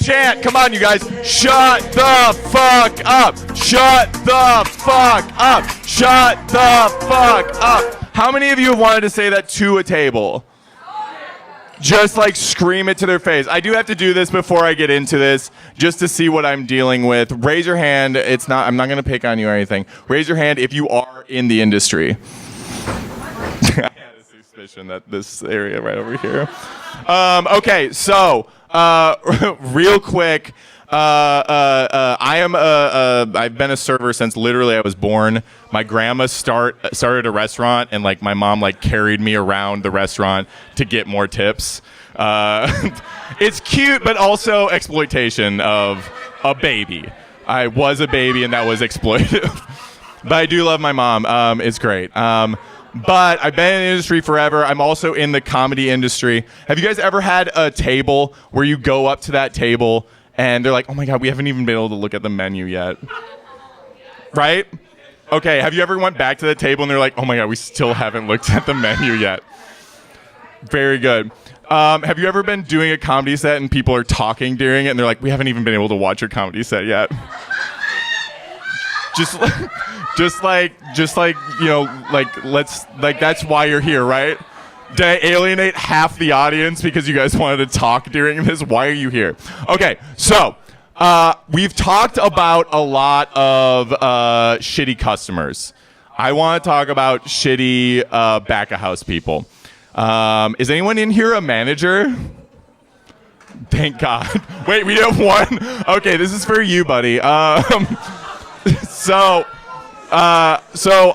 chant. Come on, you guys. Shut the fuck up. Shut the fuck up. Shut the fuck up. How many of you have wanted to say that to a table? Just like scream it to their face. I do have to do this before I get into this, just to see what I'm dealing with. Raise your hand. I'm not going to pick on you or anything. Raise your hand if you are in the industry. I had a suspicion that this area right over here. Okay, so real quick, I've been a server since literally I was born. My grandma started a restaurant, and like my mom like carried me around the restaurant to get more tips. It's cute, but also exploitation of a baby. I was a baby, and that was exploitive. But I do love my mom. It's great. But I've been in the industry forever. I'm also in the comedy industry. Have you guys ever had a table where you go up to that table and they're like, oh my God, we haven't even been able to look at the menu yet? Right? Okay, have you ever went back to the table and they're like, oh my God, we still haven't looked at the menu yet? Very good. Have you ever been doing a comedy set and people are talking during it and they're like, we haven't even been able to watch your comedy set yet? Just like, you know, like that's why you're here, right? Did I alienate half the audience because you guys wanted to talk during this? Why are you here? Okay, so we've talked about a lot of shitty customers. I want to talk about shitty back-of-house people. Is anyone in here a manager? Thank God. Wait, we have one? Okay, this is for you, buddy. So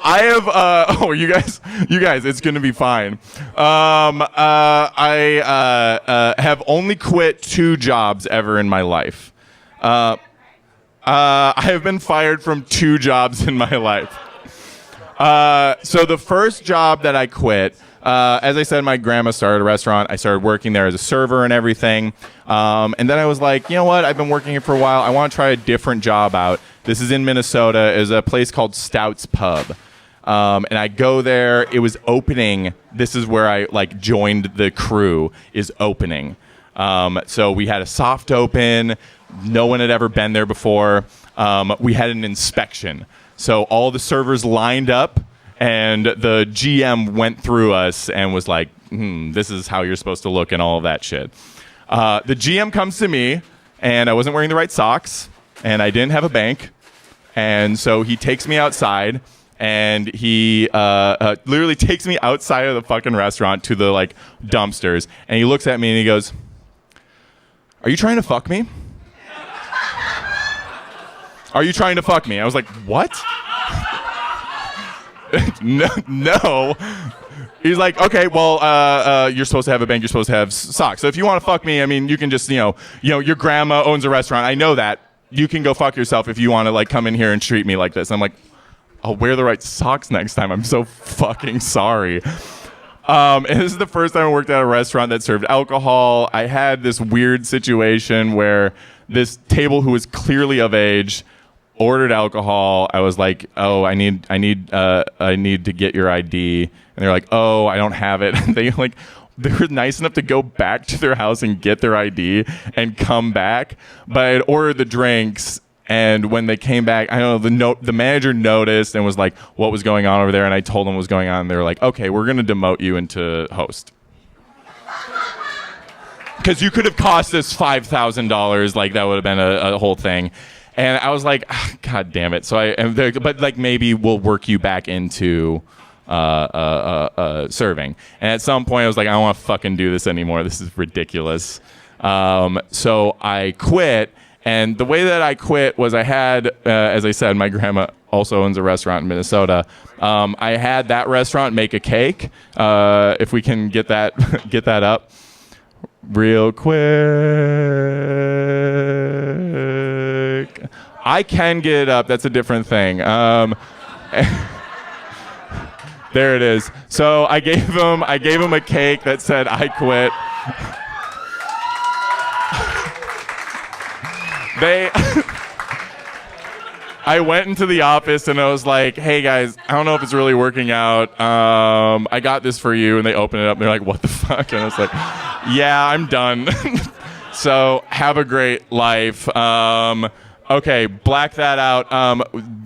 I have, you guys, it's going to be fine. I have only quit 2 jobs ever in my life. I have been fired from 2 jobs in my life. So the first job that I quit, as I said, my grandma started a restaurant. I started working there as a server and everything. And then I was like, you know what? I've been working here for a while. I want to try a different job out. This is in Minnesota. It's a place called Stout's Pub. And I go there. It was opening. This is where I like joined the crew, is opening. So we had a soft open. No one had ever been there before. We had an inspection. So all the servers lined up, and the GM went through us and was like, this is how you're supposed to look and all of that shit. The GM comes to me, and I wasn't wearing the right socks, and I didn't have a bank. And so he takes me outside, and he literally takes me outside of the fucking restaurant to the like dumpsters, and he looks at me and he goes, "Are you trying to fuck me? Are you trying to fuck me?" I was like, "What?" No. He's like, "Okay, well, you're supposed to have a bank. You're supposed to have socks. So if you want to fuck me, I mean, you can just, you know, your grandma owns a restaurant. I know that. You can go fuck yourself if you want to like come in here and treat me like this." And I'm like, "I'll wear the right socks next time. I'm so fucking sorry." And this is the first time I worked at a restaurant that served alcohol. I had this weird situation where this table, who was clearly of age, ordered alcohol. I was like, "Oh, I need to get your ID." And they're like, "Oh, I don't have it." And they were nice enough to go back to their house and get their ID and come back. But I had ordered the drinks, and when they came back, I don't know, the manager noticed and was like, "What was going on over there?" And I told them what was going on. And they were like, "Okay, we're going to demote you into host." Because you could have cost us $5,000. Like, that would have been a whole thing. And I was like, God damn it. So but like, maybe we'll work you back into serving. And at some point I was like, I don't want to fucking do this anymore. This is ridiculous. So I quit. And the way that I quit was I had, as I said, my grandma also owns a restaurant in Minnesota. I had that restaurant make a cake. If we can get that up real quick. I can get it up. That's a different thing. There it is. So I gave him a cake that said "I quit." I went into the office and I was like, "Hey guys, I don't know if it's really working out. I got this for you." And they opened it up and they're like, "What the fuck?" And I was like, "Yeah, I'm done." So have a great life. Okay, black that out.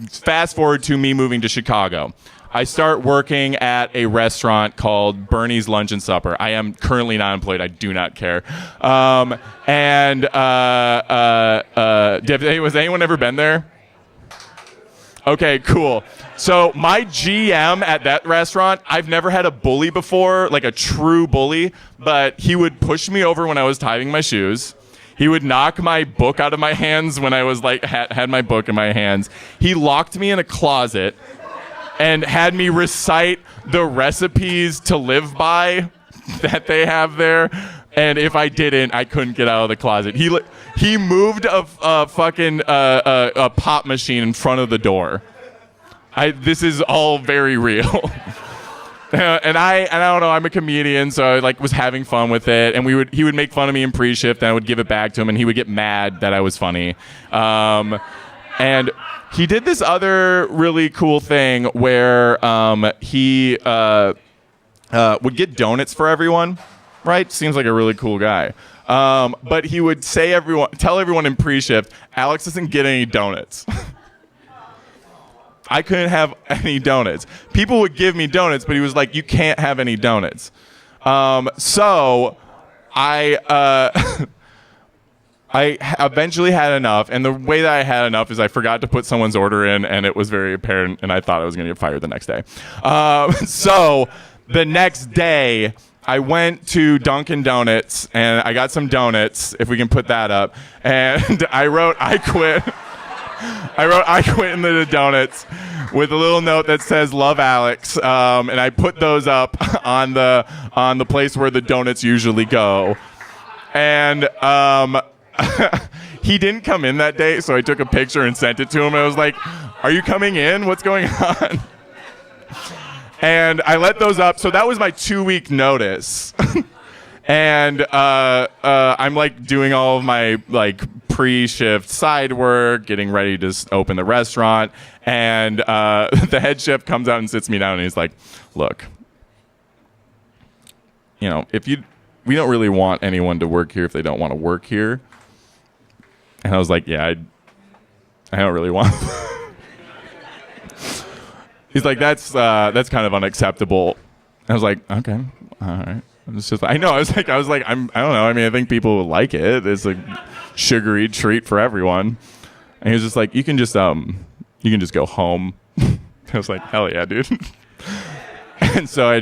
Fast forward to me moving to Chicago. I start working at a restaurant called Bernie's Lunch and Supper. I am currently not employed. I do not care. Was anyone ever been there? Okay, cool. So my GM at that restaurant, I've never had a bully before, like a true bully, but he would push me over when I was tying my shoes. He would knock my book out of my hands when I was like had my book in my hands. He locked me in a closet and had me recite the recipes to live by that they have there. And if I didn't, I couldn't get out of the closet. He moved a fucking pop machine in front of the door. This is all very real. And I don't know, I'm a comedian, so I like was having fun with it. And he would make fun of me in pre-shift, and I would give it back to him, and he would get mad that I was funny. And he did this other really cool thing where he would get donuts for everyone, right? Seems like a really cool guy. But he would tell everyone in pre-shift, Alex doesn't get any donuts. I couldn't have any donuts. People would give me donuts, but he was like, you can't have any donuts. So I eventually had enough, and the way that I had enough is I forgot to put someone's order in, and it was very apparent, and I thought I was going to get fired the next day. So the next day, I went to Dunkin' Donuts, and I got some donuts, if we can put that up, and I wrote, I quit. I quit in the donuts with a little note that says "Love Alex," and I put those up on the place where the donuts usually go. And he didn't come in that day, so I took a picture and sent it to him. And I was like, "Are you coming in? What's going on?" And I let those up. So that was my 2-week notice. And I'm like doing all of my like pre-shift side work, getting ready to open the restaurant, and the head chef comes out and sits me down, and he's like, "Look, you know, we don't really want anyone to work here if they don't want to work here." And I was like, "Yeah, I don't really want." He's like, "That's kind of unacceptable." I was like, "Okay, all right." It's just, I know. I was like, I don't know. I mean, I think people would like it. It's a sugary treat for everyone. And he was just like, you can just go home. I was like, hell yeah, dude. And so I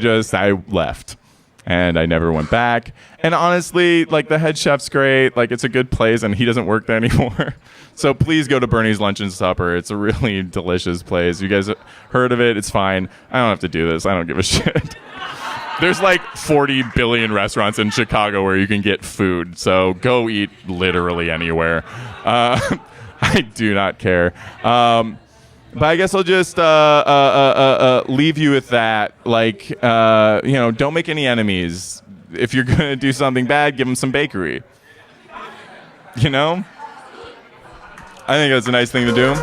left, and I never went back. And honestly, like the head chef's great. Like it's a good place, and he doesn't work there anymore. So please go to Bernie's Lunch and Supper. It's a really delicious place. You guys heard of it? It's fine. I don't have to do this. I don't give a shit. There's like 40 billion restaurants in Chicago where you can get food, so go eat literally anywhere. I do not care. But I guess I'll just leave you with that. Like, don't make any enemies. If you're going to do something bad, give them some bakery. You know? I think that's a nice thing to do.